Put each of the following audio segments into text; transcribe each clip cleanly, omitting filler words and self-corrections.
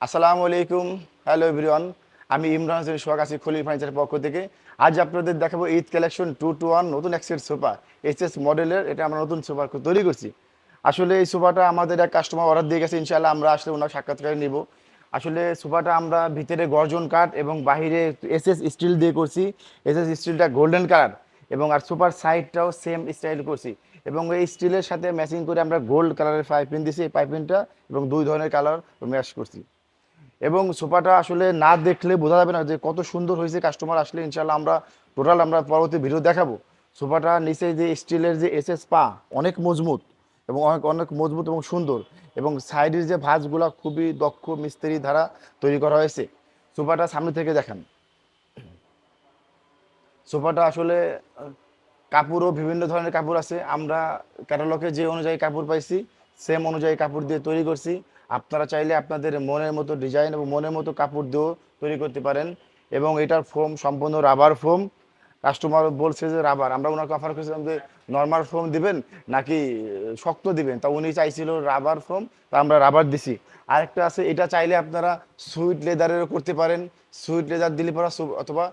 আসসালামু আলাইকুম। Hello everyone. আমি ইমরান হোসেন সোহাগ আছি খলিল ফার্নিচারের পক্ষ থেকে। আজ আপনাদের দেখাবো ঈদ কালেকশন 2-to-1 নতুন এক সেট সোফা এসএস মডেলের। এটা আমরা নতুন সোফা তৈরি করছি। আসলে এই সোফাটা আমাদের এক কাস্টমার অর্ডার দিয়ে গেছে, ইনশাআল্লাহ আমরা আসলে ওনার সাক্ষাৎকার নিব। আসলে সোফাটা আমরা ভিতরে গর্জন কাঠ এবং বাহিরে এসএস স্টিল দিয়ে করছি। এসএস স্টিলটা গোল্ডেন কালার এবং আর সোফার সাইডটাও সেম স্টাইল করছি এবং এই স্টিলের সাথে ম্যাচিং করে আমরা গোল্ড কালারের পাইপিং দিছি। এই পাইপিংটা এবং দুই ধরনের কালার ম্যাচ করছি এবং সোফাটা আসলে না দেখলে বোঝা যাবে না যে কত সুন্দর হয়েছে। কাস্টমার আসলে ইনশাল্লাহ আমরা পরবর্তী ভিডিও দেখাবো। সোফাটা নিচে যে স্টিলের যে এসএস পা অনেক মজবুত এবং অনেক অনেক মজবুত এবং সুন্দর এবং সাইডের যে ভাঁজগুলা খুবই দক্ষ মিস্ত্রি দ্বারা তৈরি করা হয়েছে। সোফাটা সামনে থেকে দেখান। সোফাটা আসলে কাপড়ও বিভিন্ন ধরনের কাপড় আছে। আমরা ক্যাটালগে যে অনুযায়ী কাপড় পাইছি সেম অনুযায়ী কাপড় দিয়ে তৈরি করছি। আপনারা চাইলে আপনাদের মনের মতো ডিজাইন এবং মনের মতো কাপড় দিয়েও তৈরি করতে পারেন এবং এটার ফোম সম্পূর্ণ রাবার ফোম। কাস্টমার বলছে যে রাবার, আমরা ওনাকে অফার করেছিলাম যে নর্মাল ফোম দিবেন নাকি শক্ত দিবেন, তা উনি চাইছিল রাবার ফোম, তা আমরা রাবার দিছি। আরেকটা আছে, এটা চাইলে আপনারা সুইট লেদারেরও করতে পারেন। সুইট লেদার দিলে পরা অথবা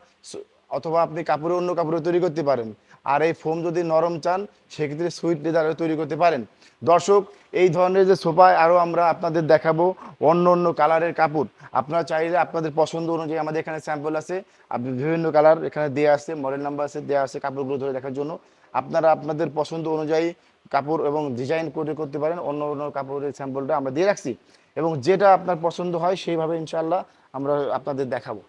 অথবা আপনি কাপড়ে অন্য কাপড়ে তৈরি করতে পারেন। আর এই ফোম যদি নরম চান সেক্ষেত্রে সুইট লেদারে তৈরি করতে পারেন। দর্শক, এই ধরনের যে সোফায় আরও আমরা আপনাদের দেখাবো অন্য অন্য কালারের কাপড়। আপনারা চাইলে আপনাদের পছন্দ অনুযায়ী আমাদের এখানে স্যাম্পল আছে, আপনি বিভিন্ন কালার এখানে দেওয়া আছে, মডেল নাম্বার আছে দেওয়া আছে কাপড়গুলো ধরে দেখার জন্য। আপনারা আপনাদের পছন্দ অনুযায়ী কাপড় এবং ডিজাইন করে করতে পারেন। অন্য অন্য কাপড়ের স্যাম্পলটা আমরা দিয়ে রাখছি এবং যেটা আপনার পছন্দ হয় সেইভাবে ইনশাল্লাহ আমরা আপনাদের দেখাবো।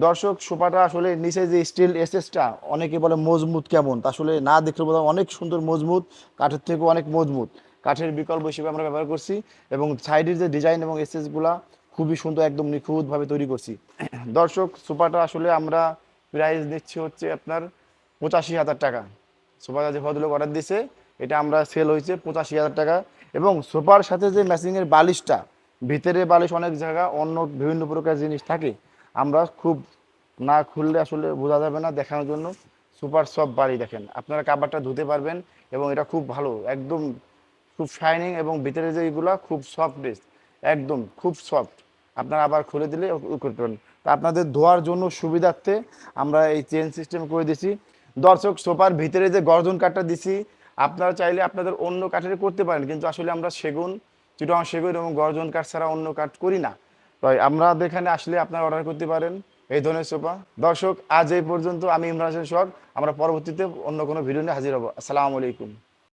দর্শক, সোফাটা আসলে নিচে যে স্টিল এসএসটা অনেকে বলে মজবুত কেমন, তা আসলে না দেখলে বোধ অনেক সুন্দর মজবুত, কাঠের থেকেও অনেক মজবুত। কাঠের বিকল্প হিসেবে আমরা ব্যবহার করছি এবং সাইডের যে ডিজাইন এবং এসএসগুলা খুবই সুন্দর, একদম নিখুঁতভাবে তৈরি করছি। দর্শক, সোফাটা আসলে আমরা প্রাইস দিচ্ছি হচ্ছে আপনার 85,000 টাকা। সোফাটা যে ভদ্রলোক অর্ডার দিছে এটা আমরা সেল হয়েছে 85,000 টাকা। এবং সোফার সাথে যে ম্যাচিংয়ের বালিশটা, ভিতরে বালিশ অনেক জায়গা অন্য বিভিন্ন প্রকার জিনিস থাকে, আমরা খুব না খুললে আসলে বোঝা যাবে না, দেখানোর জন্য সুপার সফট বাড়ি দেখেন। আপনারা কাভারটা ধুতে পারবেন এবং এটা খুব ভালো, একদম খুব শাইনিং এবং ভিতরে যে এগুলা খুব সফট, একদম খুব সফট। আপনারা আবার খুলে দিলে করতে পারেন। তা আপনাদের ধোয়ার জন্য সুবিধার্থে আমরা এই চেন সিস্টেম করে দিছি। দর্শক, সোফার ভিতরে যে গর্জন কাঠটা দিছি আপনারা চাইলে আপনাদের অন্য কাঠের করতে পারেন, কিন্তু আসলে আমরা সেগুন, চিটাগাং সেগুন এবং গর্জন কাঠ ছাড়া অন্য কাঠ করি না। তাই আমাদের এখানে আসলে আপনারা অর্ডার করতে পারেন এই ধরনের সোফা। দর্শক, আজ এই পর্যন্ত। আমি ইমরান হোসেন সোহাগ। আমরা পরবর্তীতে অন্য কোনো ভিডিও নিয়ে হাজির হব। আসসালামু আলাইকুম।